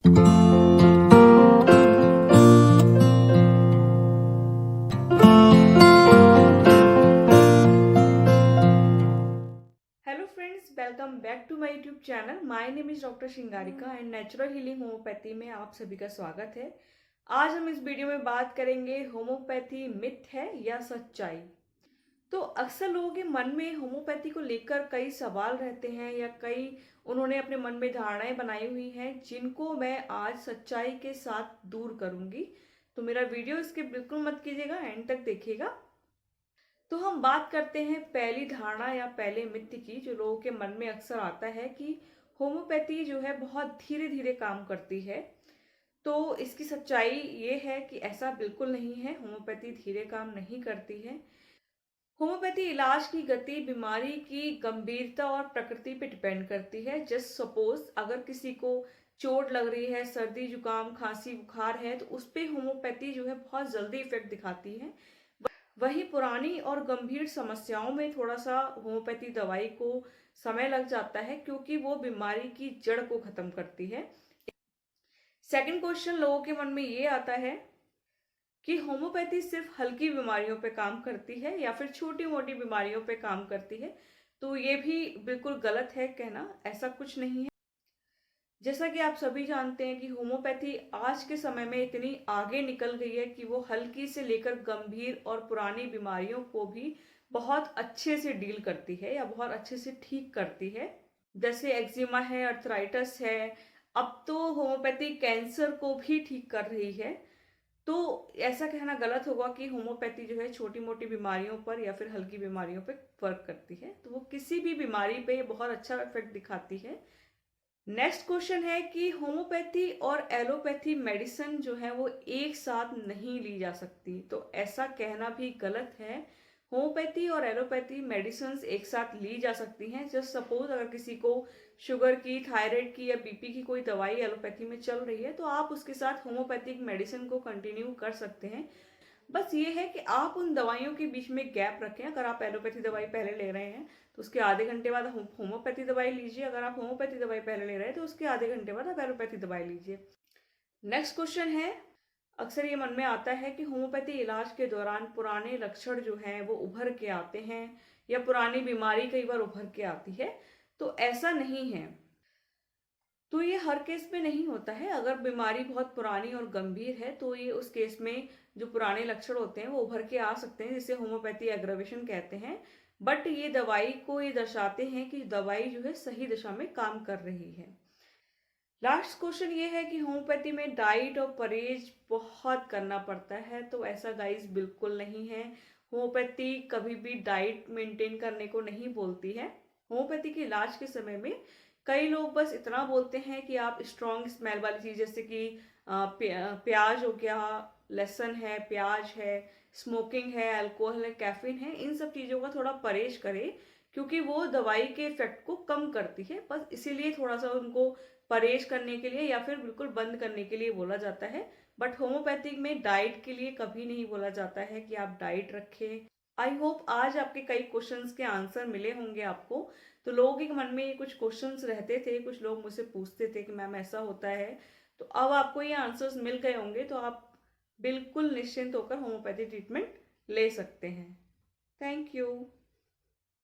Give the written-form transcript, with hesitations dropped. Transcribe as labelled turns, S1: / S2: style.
S1: Hello friends, welcome back to my YouTube channel. My name is doctor Shringarika and natural healing homeopathy में आप सभी का स्वागत है। आज हम इस वीडियो में बात करेंगे होम्योपैथी मिथ है या सच्चाई। तो अक्सर लोगों के मन में होम्योपैथी को लेकर कई सवाल रहते हैं या कई उन्होंने अपने मन में धारणाएं बनाई हुई हैं जिनको मैं आज सच्चाई के साथ दूर करूंगी। तो मेरा वीडियो इसके बिल्कुल मत कीजिएगा, एंड तक देखिएगा। तो हम बात करते हैं पहली धारणा या पहले मिथ्य की, जो लोगों के मन में अक्सर आता है कि होम्योपैथी जो है बहुत धीरे धीरे काम करती है। तो इसकी सच्चाई ये है कि ऐसा बिल्कुल नहीं है, होम्योपैथी धीरे काम नहीं करती है। होम्योपैथी इलाज की गति बीमारी की गंभीरता और प्रकृति पे डिपेंड करती है। जस्ट सपोज अगर किसी को चोट लग रही है, सर्दी जुकाम खांसी बुखार है, तो उस पर होम्योपैथी जो है बहुत जल्दी इफेक्ट दिखाती है। वही पुरानी और गंभीर समस्याओं में थोड़ा सा होम्योपैथी दवाई को समय लग जाता है, क्योंकि वो बीमारी की जड़ को खत्म करती है। सेकंड क्वेश्चन लोगों के मन में ये आता है कि होम्योपैथी सिर्फ हल्की बीमारियों पे काम करती है या फिर छोटी मोटी बीमारियों पे काम करती है। तो ये भी बिल्कुल गलत है कहना, ऐसा कुछ नहीं है। जैसा कि आप सभी जानते हैं कि होम्योपैथी आज के समय में इतनी आगे निकल गई है कि वो हल्की से लेकर गंभीर और पुरानी बीमारियों को भी बहुत अच्छे से डील करती है या बहुत अच्छे से ठीक करती है। जैसे एक्जिमा है, अर्थराइटिस है, अब तो होम्योपैथी कैंसर को भी ठीक कर रही है। तो ऐसा कहना गलत होगा कि होम्योपैथी जो है छोटी मोटी बीमारियों पर या फिर हल्की बीमारियों पर वर्क करती है। तो वो किसी भी बीमारी पे बहुत अच्छा इफेक्ट दिखाती है। नेक्स्ट क्वेश्चन है कि होम्योपैथी और एलोपैथी मेडिसिन जो है वो एक साथ नहीं ली जा सकती। तो ऐसा कहना भी गलत है। होम्योपैथी और एलोपैथी मेडिसिन एक साथ ली जा सकती हैं। जस्ट सपोज अगर किसी को शुगर की, थायराइड की या बीपी की कोई दवाई एलोपैथी में चल रही है, तो आप उसके साथ होम्योपैथिक मेडिसिन को कंटिन्यू कर सकते हैं। बस ये है कि आप उन दवाइयों के बीच में गैप रखें। अगर आप एलोपैथी दवाई पहले ले रहे हैं तो उसके आधे घंटे बाद होम्योपैथी दवाई लीजिए। अगर आप होम्योपैथी दवाई पहले ले रहे हैं तो उसके आधे घंटे बाद आप एलोपैथी दवाई लीजिए। नेक्स्ट क्वेश्चन है, अक्सर ये मन में आता है कि होम्योपैथी इलाज के दौरान पुराने लक्षण जो हैं वो उभर के आते हैं या पुरानी बीमारी कई बार उभर के आती है। तो ऐसा नहीं है। तो ये हर केस में नहीं होता है। अगर बीमारी बहुत पुरानी और गंभीर है तो ये उस केस में जो पुराने लक्षण होते हैं वो उभर के आ सकते हैं, जिसे होम्योपैथी एग्रावेशन कहते हैं। बट ये दवाई को ये दर्शाते हैं कि दवाई जो है सही दिशा में काम कर रही है। लास्ट क्वेश्चन ये है कि होम्योपैथी में डाइट और परहेज बहुत करना पड़ता है। तो ऐसा गाइस बिल्कुल नहीं है। होम्योपैथी कभी भी डाइट मेंटेन करने को नहीं बोलती है। होम्योपैथी के इलाज के समय में कई लोग बस इतना बोलते हैं कि आप स्ट्रॉन्ग स्मेल वाली चीज जैसे कि प्याज हो गया, लहसुन है, प्याज है, स्मोकिंग है, अल्कोहल है, कैफीन है, इन सब चीजों का थोड़ा परहेज करें, क्योंकि वो दवाई के इफेक्ट को कम करती है। बस इसीलिए थोड़ा सा उनको परहेज करने के लिए या फिर बिल्कुल बंद करने के लिए बोला जाता है। बट होम्योपैथिक में डाइट के लिए कभी नहीं बोला जाता है कि आप डाइट रखें। आई होप आज आपके कई क्वेश्चंस के आंसर मिले होंगे आपको। तो लोगों के मन में कुछ क्वेश्चंस रहते थे, कुछ लोग मुझसे पूछते थे कि मैम ऐसा होता है। तो अब आपको ये आंसर्स मिल गए होंगे, तो आप बिल्कुल निश्चिंत होकर होम्योपैथी ट्रीटमेंट ले सकते हैं। Thank you.